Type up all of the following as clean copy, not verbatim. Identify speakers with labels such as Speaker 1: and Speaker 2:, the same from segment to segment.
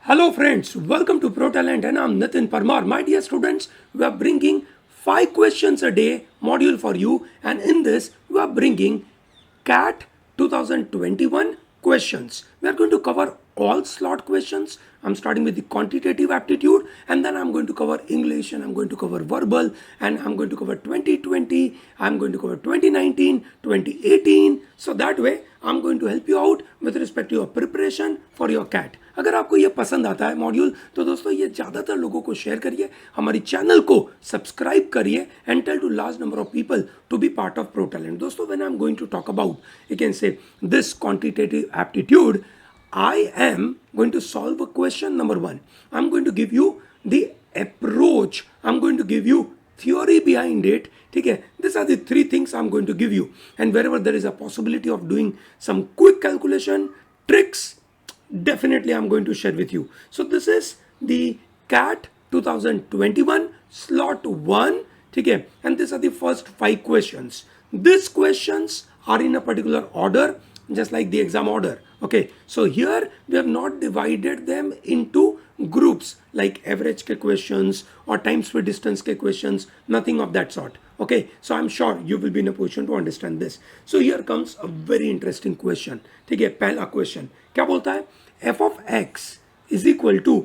Speaker 1: Hello friends, welcome to Pro Talent and I'm Nitin Parmar. My dear students, we are bringing 5 questions a day module for you, and in this we are bringing CAT 2021 questions. We are going to cover all slot questions. I'm starting with the quantitative aptitude, and then I'm going to cover English, and I'm going to cover verbal, and I'm going to cover 2020, I'm going to cover 2019, 2018. So that way I'm going to help you out with respect to your preparation for your CAT. अगर आपको ये पसंद आता है module तो दोस्तों ये ज़्यादातर लोगों को शेयर करिए, हमारी चैनल को सब्सक्राइब करिए and tell to large number of people to be part of pro talent. दोस्तों when I am going to talk about you can say this quantitative aptitude, I am going to solve a question number 1. I'm going to give you the approach. I'm going to give you theory behind it. Okay, these are the 3 things I'm going to give you. And wherever there is a possibility of doing some quick calculation, tricks, definitely I'm going to share with you. So this is the CAT 2021 slot 1. Okay, and these are the first 5 questions. These questions are in a particular order, just like the exam order. Okay, so here we have not divided them into groups like average ke questions or time speed distance ke questions, nothing of that sort. Okay, so I'm sure you will be in a position to understand this. So here comes a very interesting question. ठीक है, पहला question क्या बोलता है? f of x is equal to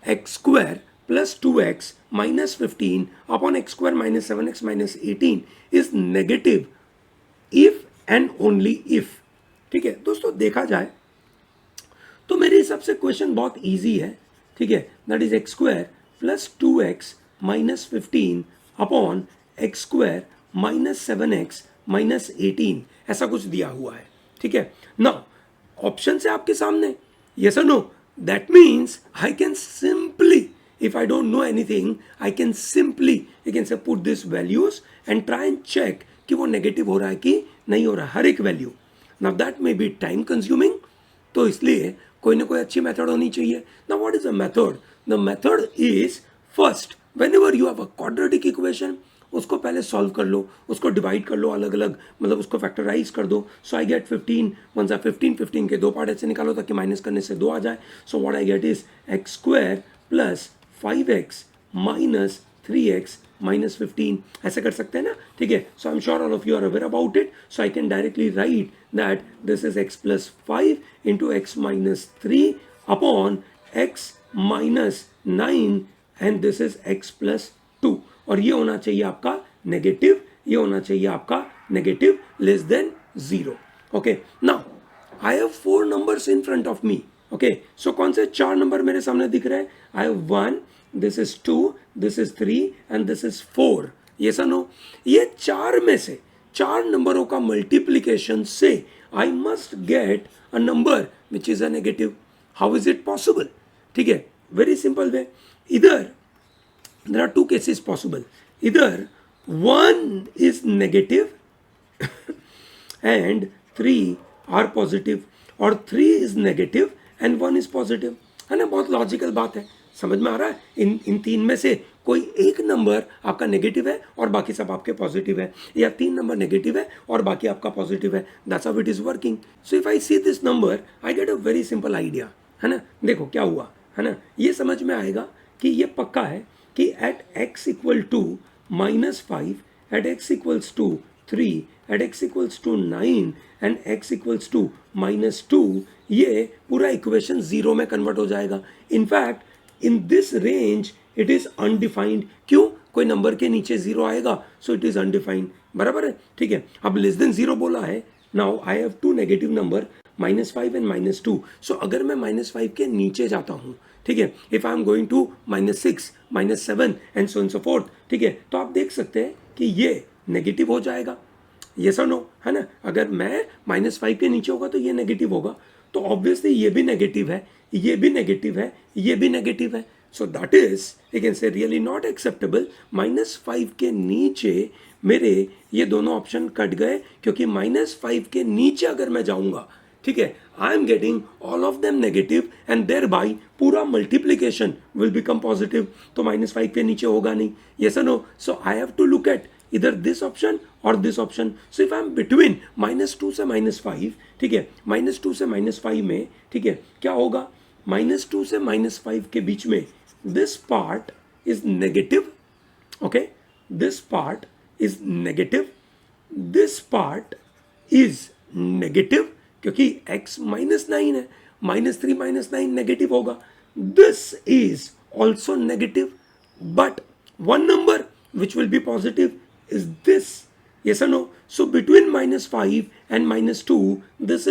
Speaker 1: x square plus 2x minus 15 upon x square minus 7x minus 18 is negative if and only if. ठीक है दोस्तों, देखा जाए तो मेरे हिसाब से क्वेश्चन बहुत इजी है. ठीक है, that is x square plus 2x minus 15 upon x square minus 7x minus 18, ऐसा कुछ दिया हुआ है. ठीक है, नाउ ऑप्शन है आपके सामने, यस और no. That means I can simply, if I don't know anything, I can simply, you can say, put this values and try and check कि वो नेगेटिव हो रहा है कि नहीं हो रहा है, हर एक value. Now that may be time consuming, तो इसलिए कोई ना कोई अच्छी मेथड होनी चाहिए. Now what is the method? The method is first, whenever you have a quadratic equation, उसको पहले सॉल्व कर लो, उसको डिवाइड कर लो अलग अलग, मतलब उसको फैक्टराइज कर दो. सो आई गेट 15 वन सा 15, 15 के 2 पार्ट ऐसे निकालो ताकि माइनस करने से 2 आ जाए. So what I get is x square plus 5x minus 3x minus 15, ऐसे कर सकते हैं ना. ठीक है, so I am sure all of you are aware about it. So I can directly write that this is x plus 5 into x minus 3 upon x minus 9 and this is x plus 2. और ये होना चाहिए आपका negative, ये होना चाहिए आपका negative less than 0. Okay, now I have 4 numbers in front of me. Okay, so कौन से 4 नंबर मेरे सामने दिख रहे हैं? I have 1, this is 2, this is 3 and this is 4. ये नो, ये 4 में से 4 नंबरों का मल्टीप्लीकेशन से I must get a number which is a negative. How is it possible? ठीक है, वेरी सिंपल वे. इधर there are 2 cases possible. Either 1 is negative and 3 are positive, or 3 is negative and 1 is positive. है ना, बहुत logical बात है, समझ में आ रहा है. इन 3 में से कोई एक नंबर आपका नेगेटिव है और बाकी सब आपके पॉजिटिव है, या 3 नंबर नेगेटिव है और बाकी आपका पॉजिटिव है. That's how it is working. So if I see this number I get a very simple idea. है ना, देखो क्या हुआ, है ना, ये समझ में आएगा कि ये पक्का है कि at x equal to minus 5, at x equals to 3, at x equals to 9 and x equals to minus 2, ये पूरा इक्वेशन 0 में कन्वर्ट हो जाएगा. In fact in this range it is undefined. क्यों? कोई नंबर के नीचे 0 आएगा, सो इट इज अनडिफाइंड. बराबर है. ठीक है, अब लेस देन 0 बोला है. Now I have 2 negative number -5 and -2. So अगर मैं -5 के नीचे जाता हूँ, ठीक है, if I am going to -6, -7 and so and so forth, ठीक है, तो आप देख सकते हैं कि ये नेगेटिव हो जाएगा. यस और नो, है ना. अगर मैं -5 के नीचे होगा तो ये नेगेटिव होगा, तो ऑब्वियसली ये भी नेगेटिव है, ये भी नेगेटिव है, ये भी नेगेटिव है. So that is, you can से, रियली नॉट एक्सेप्टेबल. -5 के नीचे मेरे ये दोनों ऑप्शन कट गए, क्योंकि -5 के नीचे अगर मैं जाऊंगा, ठीक है, I am getting all of them negative and thereby पूरा मल्टीप्लीकेशन विल बिकम पॉजिटिव. तो -5 के नीचे होगा नहीं. यस और no. So I have to look at इधर दिस ऑप्शन और this option. So if I am between -2 से -5, ठीक है, -2 से -5 में, ठीक है, क्या होगा -2 से -5 के बीच में this part is negative, okay, this part is negative, this part is negative, क्योंकि x -9 है, -3 -9 नेगेटिव होगा. This is also negative, but one number which will be positive is this. Yes or no? So between -5 and -2, this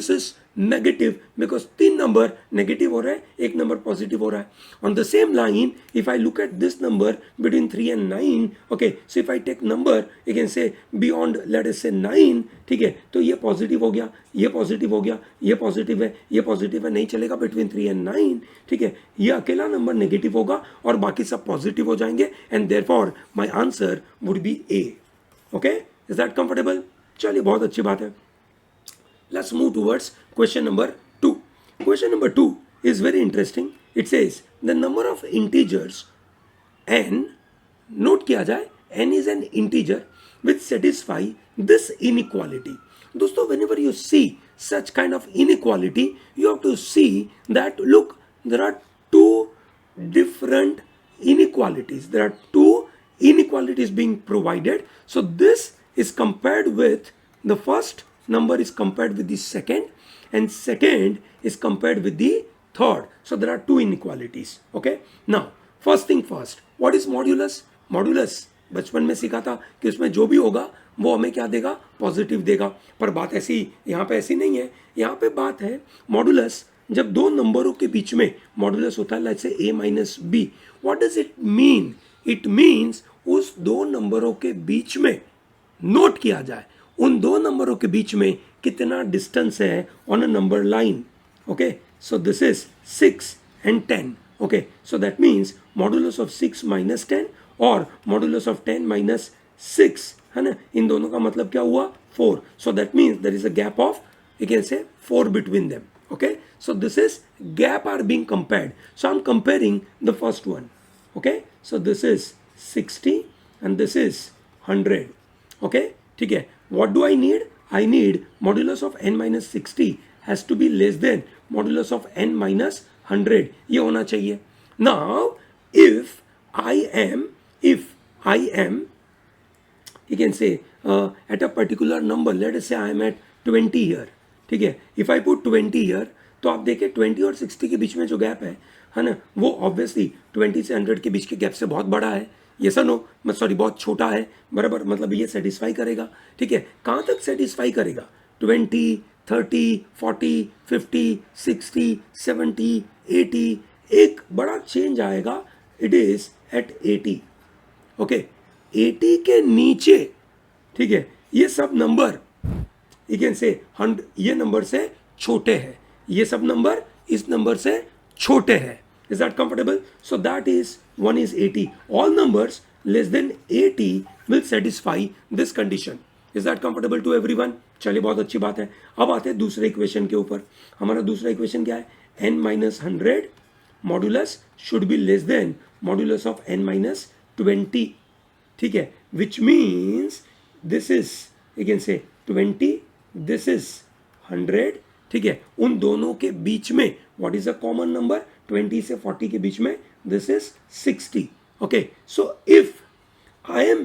Speaker 1: is negative, because तीन number negative हो रहा है, एक number positive हो रहा है. On the same line, if I look at this number between 3 and 9, okay, so if I take number, you can say beyond, let us say 9, ठीक है, तो ये पॉजिटिव हो गया, ये पॉजिटिव हो गया, ये पॉजिटिव है, ये पॉजिटिव है, नहीं चलेगा between 3 and 9, ठीक है, ये अकेला नंबर नेगेटिव होगा और बाकी सब पॉजिटिव हो जाएंगे, and therefore my answer would be A. Okay, is that comfortable? चलिए, बहुत अच्छी बात है. Let's move towards question number 2. Question number 2 is very interesting. It says the number of integers n, note किया जाए, n is an integer which satisfy this inequality. दोस्तों, whenever you see such kind of inequality, you have to see that, look, there are two different inequalities. There are two inequalities being provided. So this is compared with the first number is compared with the second, and second is compared with the third. So there are two inequalities. Okay, now first thing first, what is modulus? Modulus बचपन में सीखा था कि उसमें जो भी होगा वो हमें क्या देगा, पॉजिटिव देगा. पर बात ऐसी यहाँ पे ऐसी नहीं है. यहाँ पे बात है मॉडुलस, जब दो नंबरों के बीच में मॉडुलस होता है, let's say a minus b. What does it mean? It means उस दो नंबरों के बीच में, नोट किया जाए, उन दो नंबरों के बीच में कितना डिस्टेंस है on a number line. Okay, so this is 6 and 10. Okay, so that means modulus of 6 minus 10 और मॉडुलस ऑफ 10 माइनस 6, है ना, इन दोनों का मतलब क्या हुआ, 4. So that means there is a gap of, you can say 4 between them. Okay, so this is gap are being compared. So I am comparing the first one. Okay, so this is 60 and this is 100. Okay, ठीक है. What do I need? I need modulus of n minus 60 has to be less than modulus of n minus 100. ये होना चाहिए. Now, if I am, you can say at a particular number, let us say I am at 20 here. ठीक है. If I put 20 here, तो आप देखिए 20 और 60 के बीच में जो गैप है ना, वो ऑब्वियसली 20 से 100 के बीच के गैप से बहुत बड़ा है. ये सनो, सॉरी, बहुत छोटा है, बराबर, मतलब ये सेटिस्फाई करेगा. ठीक है, कहाँ तक सेटिस्फाई करेगा? 20, 30, 40, 50, 60, 70, 80. एक बड़ा चेंज आएगा, इट इज एट 80. ओके, 80 के नीचे, ठीक है, ये सब नंबर, यू कैन से 100, ये नंबर से छोटे हैं, ये सब नंबर इस नंबर से छोटे हैं. Is that comfortable? So that is, one is 80. All numbers less than 80 will satisfy this condition. Is that comfortable to everyone? चलिए, बहुत अच्छी बात है. अब आते हैं दूसरे इक्वेशन के ऊपर. हमारा दूसरा इक्वेशन क्या है? n minus 100 modulus should be less than modulus of n minus 20. ठीक है, which means this is, you can say 20, this is 100. ठीक है, उन दोनों के बीच में what is a common number? 20 से 40 के बीच में this is 60. Okay, so if I am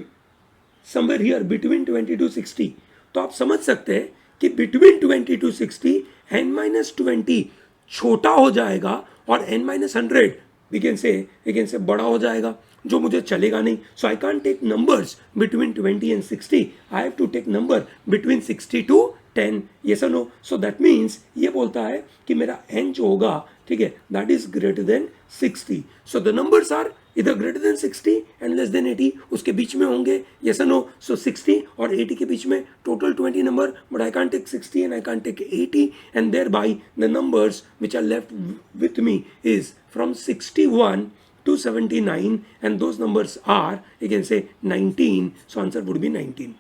Speaker 1: somewhere here between 20 to 60, तो आप समझ सकते हैं कि between 20 to 60 n minus 20 छोटा हो जाएगा और n minus 100 we can say बड़ा हो जाएगा, जो मुझे चलेगा नहीं. So I can't take numbers between 20 and 60. I have to take number between 60 to 10. Yes or no? So that means ये बोलता है कि मेरा n जो होगा, ठीक है, that is greater than 60. So the numbers are either greater than 60 and less than 80. उसके बीच में होंगे. Yes or no? So 60 और 80 के बीच में total 20 number, but I can't take 60 and I can't take 80, and thereby the numbers which are left with me is from 61 to 79, and those numbers are, you can say 19. So answer would be 19.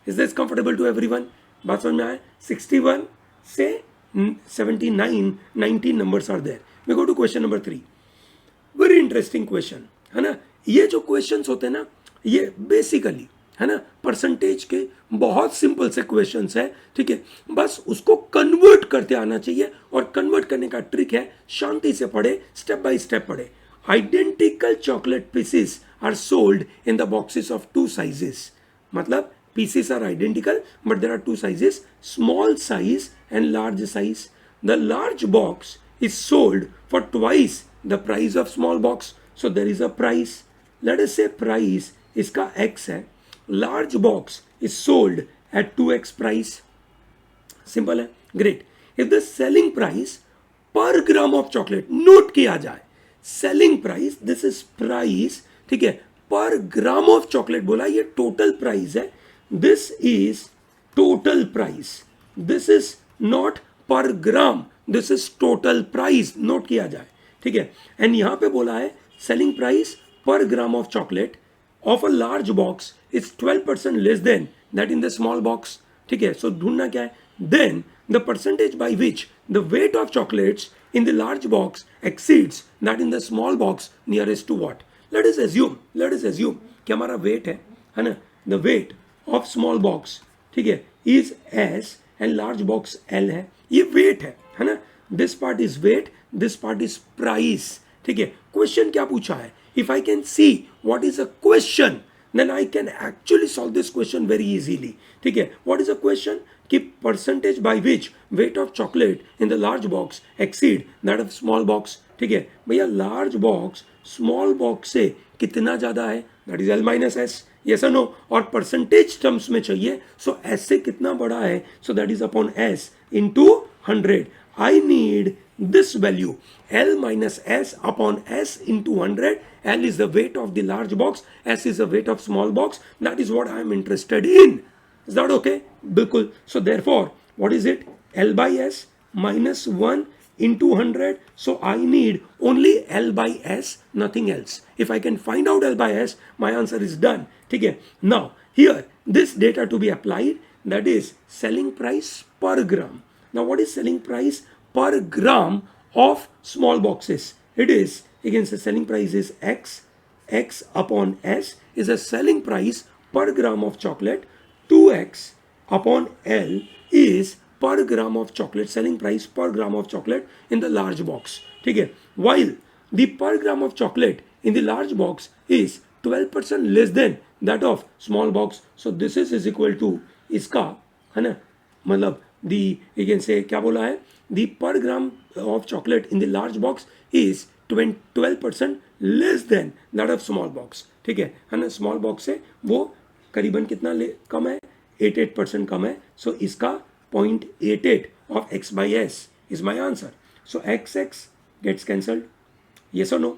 Speaker 1: Is this comfortable to everyone? बात समझ में आए? 61 से 79, 19 numbers are there. We go to question number 3. Very interesting question, है ना. ये जो questions होते हैं ना, ये बेसिकली है ना, परसेंटेज के बहुत सिंपल से क्वेश्चंस है, ठीक है, बस उसको कन्वर्ट करते आना चाहिए, और कन्वर्ट करने का ट्रिक है शांति से पढ़े, स्टेप बाय स्टेप पढ़े. Identical chocolate pieces are sold in the boxes of two sizes. मतलब pieces are identical but there are two sizes, small size and large size. The large box is sold for twice the price of small box, so there is a price. Let us say price इसका x है, large box is sold at 2x price. Simple है, great. If the selling price per gram of chocolate, note किया जाए, selling price, this is price, ठीक है, per gram of chocolate बोला, ये total price है, this is total price, this is not per gram, this is total price, note किया जाए, ठीक है. एंड यहां पे बोला है selling price per gram of chocolate of a large box is 12% less than that in the small box, ठीक है. सो ढूंढना क्या है, then the percentage by which the weight of chocolates in the large box exceeds that in the small box nearest to what. Let us assume कि हमारा weight है ना, the weight of small box, ठीक है, is S and large box L है, ये weight है ना, this part is weight, this part is price, ठीक है. Question क्या पूछा है, if I can see what is a question then I can actually solve this question very easily, ठीक है. What is a question, कि percentage by which weight of chocolate in the large box exceed that of small box, ठीक है. भैया large box small box से कितना ज़्यादा है, that is L minus S, yes or no, और percentage terms में चाहिए, so S से कितना बड़ा है, so that is upon S into 100. I need this value, L minus S upon S into 100. L is the weight of the large box, S is the weight of small box. That is what I am interested in. Is that okay? बिल्कुल. So therefore, what is it? L by S minus 1 into 100. So I need only L by S, nothing else. If I can find out L by S, my answer is done. ठीक है. Now here this data to be applied, that is selling price per gram. Now what is selling price per gram of small boxes? It is, again, the selling price is x upon S is a selling price per gram of chocolate, 2x upon L is per gram of chocolate, selling price per gram of chocolate in the large box, ठीक है. While the per gram of chocolate in the large box is 12% less than that of small box, so this is equal to इसका, है ना, मतलब the, you can say, क्या बोला है, the per gram of chocolate in the large box is 12% less than that of small box, ठीक है ना. स्मॉल बॉक्स से वो करीबन कितना कम है, 88% कम है, सो इसका 0.88 of x by s is my answer. So x gets cancelled, yes or no?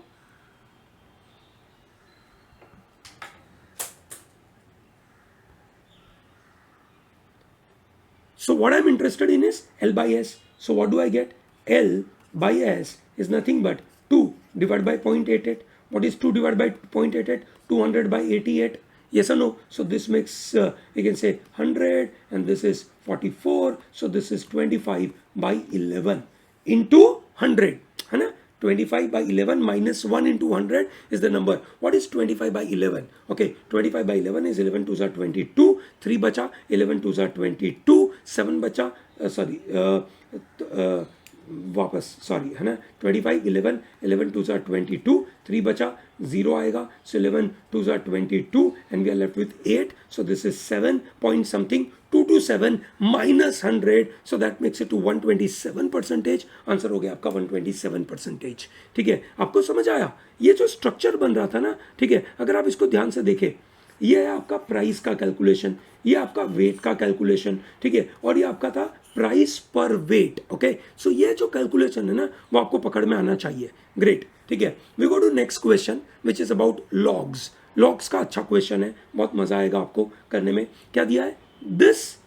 Speaker 1: So what I'm interested in is L by S. So what do I get? L by S is nothing but 2 divided by 0.88. What is 2 divided by 0.88? 200 by 88. Yes or no? So this makes, you can say 100, and this is 44. So this is 25 by 11 into 100. है ना? 25 by 11 minus 1 into 100 is the number. What is 25 by 11? Okay, 25 by 11 is 11 2s are 22. 3 बचा, 11 2s are 22. 7 बचा, वापस sorry, है ना, 25 11 11 2s are 22. 3 बचा, 0 आएगा, so 11 2s are 22 and we are left with 8. So this is 7 point something, 227 minus 100, so that makes it to 127%. Answer हो गया आपका 127%. ठीक है, आपको समझ आया ये जो स्ट्रक्चर बन रहा था ना, ठीक है, अगर आप इसको ध्यान से देखें, ये है आपका प्राइस का कैलकुलेशन, ये आपका वेट का कैलकुलेशन, ठीक है, और ये आपका था प्राइस पर वेट. ओके, सो ये जो कैलकुलेशन है ना, वो आपको पकड़ में आना चाहिए. ग्रेट, ठीक है. We go to next question which is about logs. Logs का अच्छा क्वेश्चन है, बहुत मजा आएगा आपको करने में. क्या दिया है, this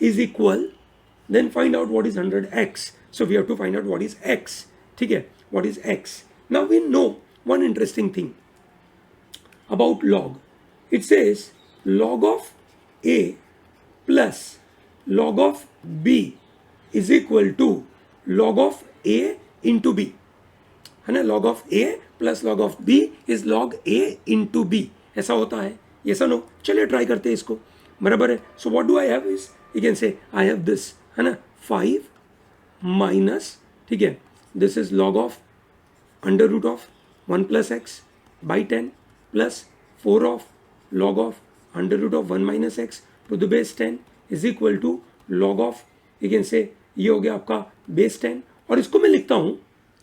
Speaker 1: is equal, then find out what is 100x. So we have to find out what is x. ठीक है, what is x. Now we know one interesting thing about log. It says log of a plus log of b is equal to log of a into b. है ना, log of a plus log of b is log a into b. ऐसा होता है, ये so no, चलिए try करते हैं इसको, बराबर है. So what do I have is, you can से आई हैव दिस, है ना, 5 माइनस, ठीक है, this is log of under root of 1 plus x by 10 plus 4 of log of under root of 1 minus x to the base 10 is equal to log of, you can say ये हो गया आपका base 10, और इसको मैं लिखता हूँ,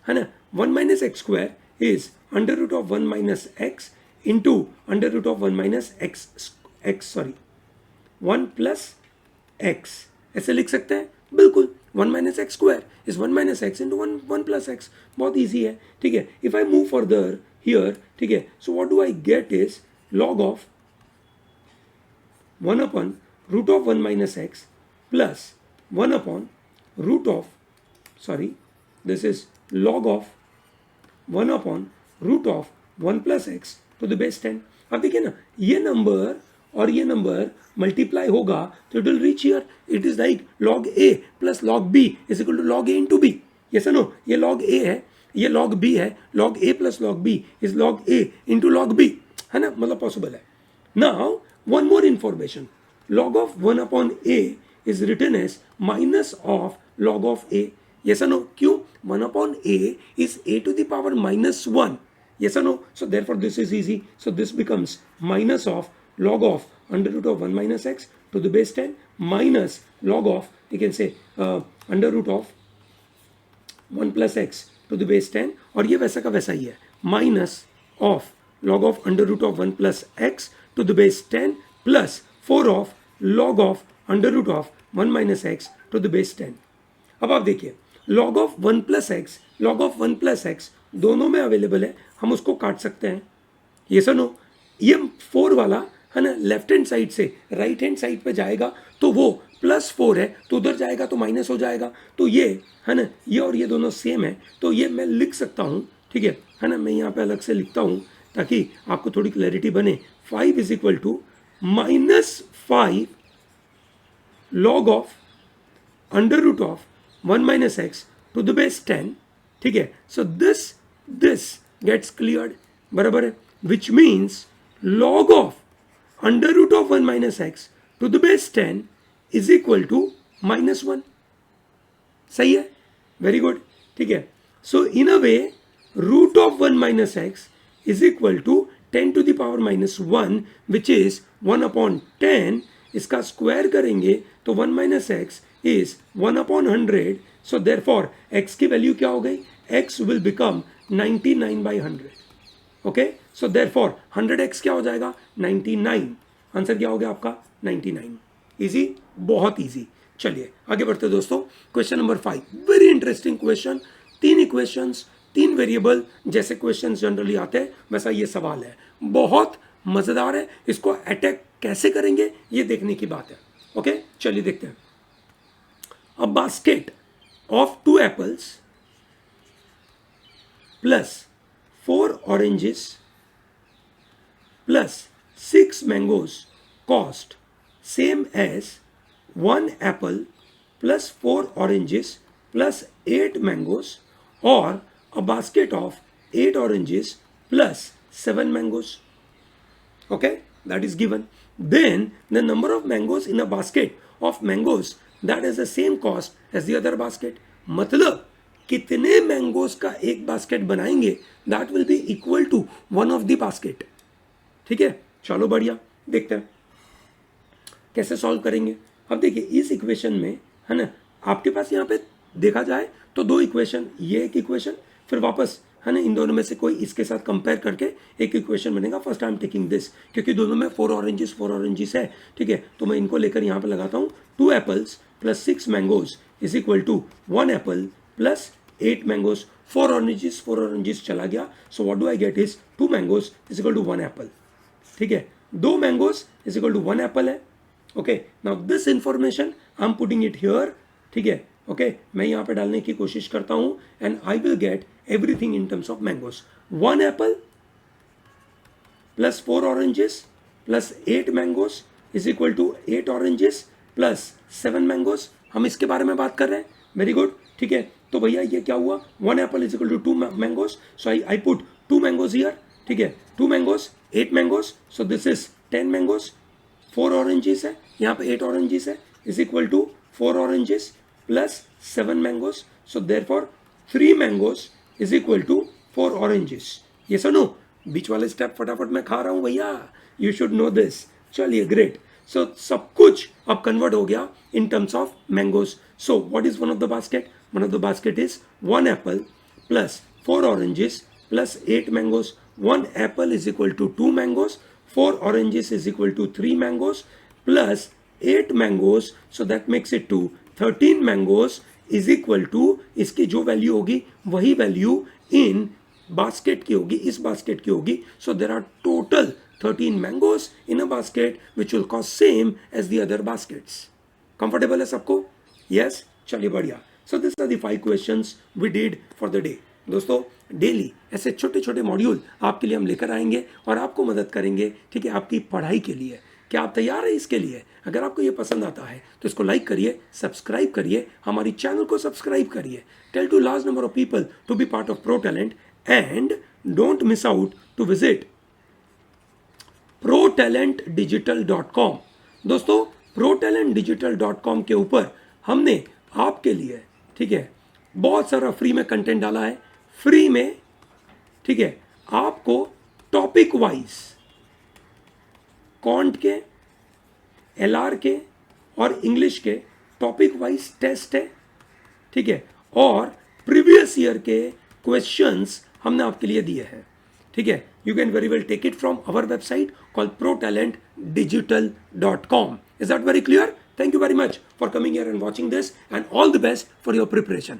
Speaker 1: है ना, 1 minus x square is under root of 1 minus x into under root of 1 minus x 1 plus x, ऐसे लिख सकते हैं बिल्कुल. 1 minus x square is 1 minus x into 1 plus x, बहुत easy है, ठीक है. If I move further here, ठीक है, so what do I get is log of 1 upon root of 1 minus x plus 1 upon root of, this is log of 1 upon root of 1 plus x to the base 10. अब देखिए ना, ये number और ये number multiply होगा तो it will reach here. It is like log a plus log b is equal to log a into b. ये सुनो, ये log a है, ये log b है, log a plus log b is log a into log b, है ना, मतलब possible है. Now one more information, log of 1 upon a is written as minus of log of a. Yes or no? क्यों? 1 upon a is a to the power minus 1. Yes or no? So therefore this is easy. So this becomes minus of log of under root of 1 minus x to the base 10 minus log of, you can say under root of 1 plus x to the base 10, और ये वैसा का वैसा ही है, minus of log of under root of 1 plus x to the base 10 plus 4 of log of under root of 1 minus x to the base 10. अब आप देखिए, log of 1 plus x, log of 1 plus x दोनों में available है, हम उसको काट सकते हैं. ये सुनो, ये 4 वाला है ना, लेफ्ट हैंड साइड से राइट हैंड साइड पे जाएगा तो वो +4 है, तो उधर जाएगा तो माइनस हो जाएगा. तो ये है ना, ये और ये दोनों सेम है, तो ये मैं लिख सकता हूँ, ठीक है ना, मैं यहाँ पे अलग से लिखता हूँ ताकि आपको थोड़ी क्लैरिटी बने. 5 is equal to -5 log of under root of 1 minus x to the base 10, ठीक है. सो दिस गेट्स क्लियर्ड, बराबर है, which means log of under root of 1 minus x to the base 10 is equal to -1. सही है, very good, ठीक है. सो इन अ वे root of 1 minus x is equal to 10 to the power minus 1, which is 1 upon 10. इसका square करेंगे तो 1 minus x is 1 upon 100. So therefore x की value क्या हो गई, x will become 99 by 100. Okay, so therefore 100x क्या हो जाएगा, 99. आंसर क्या हो गया आपका, 99. इजी, बहुत इजी. चलिए आगे बढ़ते दोस्तों. Question number 5, very interesting question. 3 equations, 3 variable, जैसे क्वेश्चन जनरली आते हैं वैसा ये सवाल है. बहुत मजेदार है, इसको अटैक कैसे करेंगे ये देखने की बात है. ओके, चलिए देखते हैं. A basket of 2 apples plus 4 oranges plus 6 mangoes cost same as 1 apple plus 4 oranges plus 8 mangoes, or a basket of 8 oranges plus 7 mangoes. Okay, that is given. Then the number of mangoes in a basket of mangoes that has the same cost as the other basket. मतलब कितने mangoes का एक basket बनाएंगे, that will be equal to one of the basket. ठीक है, चलो बढ़िया, देखते हैं कैसे सॉल्व करेंगे. अब देखिए इस इक्वेशन में, है ना, आपके पास यहाँ पे देखा जाए तो 2 इक्वेशन, ये एक इक्वेशन, फिर वापस, है ना, इन दोनों में से कोई इसके साथ कंपेयर करके एक इक्वेशन बनेगा. First I am taking this, क्योंकि दोनों में 4 ऑरेंजेस है. ठीक है, तो मैं इनको लेकर यहाँ पे लगाता हूँ. 2 apples plus 6 mangoes is equal to 1 apple plus 8 mangoes. 4 oranges चला गया. So what do I get is 2 mangoes is equal to 1 apple. ठीक है, 2 mangoes is equal to 1 apple है. Okay, now this information I'm putting it here. ठीक है, okay, मैं यहाँ पे डालने की कोशिश करता हूँ and I will get everything in terms of mangoes. 1 apple plus 4 oranges plus 8 mangoes is equal to 8 oranges plus 7 mangoes. हम इसके बारे में बात कर रहे हैं. वेरी गुड, ठीक है. तो भैया ये क्या हुआ, 1 apple is equal to 2 mangoes. So I put 2 mangoes here. ठीक है, 2 mangoes, 8 mangoes. So this is 10 mangoes, 4 oranges है, यहाँ पे 8 ऑरेंजेस है, is equal to 4 oranges plus 7 mangoes. So therefore 3 mangoes is equal to 4 oranges. ये सुनो, बीच वाले step फटाफट मैं खा रहा हूं भैया, यू शुड नो दिस. चलिए ग्रेट. सो सब कुछ अब कन्वर्ट हो गया in terms of mangoes. So what is one of the basket? One of the basket is 1 apple plus 4 oranges plus 8 mangoes. 1 apple is equal to 2 mangoes, 4 oranges is equal to 3 mangoes plus 8 mangoes. So that makes it to 13 mangoes is equal to, इसकी जो value होगी वही value in basket की होगी, इस basket की होगी. So there are total 13 mangoes in a basket which will cost same as the other baskets. Comfortable है सबको? Yes? चलिए बढ़िया. So these are the 5 questions we did for the day. दोस्तों डेली ऐसे छोटे छोटे मॉड्यूल आपके लिए हम लेकर आएंगे और आपको मदद करेंगे, ठीक है, आपकी पढ़ाई के लिए. क्या आप तैयार हैं इसके लिए? अगर आपको ये पसंद आता है तो इसको लाइक करिए, सब्सक्राइब करिए, हमारी चैनल को सब्सक्राइब करिए. Tell to large number of people to be part of pro talent and don't miss out to visit protalentdigital.com. दोस्तों protalentdigital.com के ऊपर हमने आपके लिए, ठीक है, बहुत सारा फ्री में कंटेंट डाला है. फ्री में, ठीक है, आपको टॉपिक वाइज कॉन्ट के, एलआर के और इंग्लिश के टॉपिक वाइज टेस्ट है, ठीक है, और प्रीवियस ईयर के क्वेश्चंस हमने आपके लिए दिए हैं, ठीक है. You can very well take it from our website called protalentdigital.com. Is that very clear? Thank you very much for coming here and watching this, and all the best for your preparation.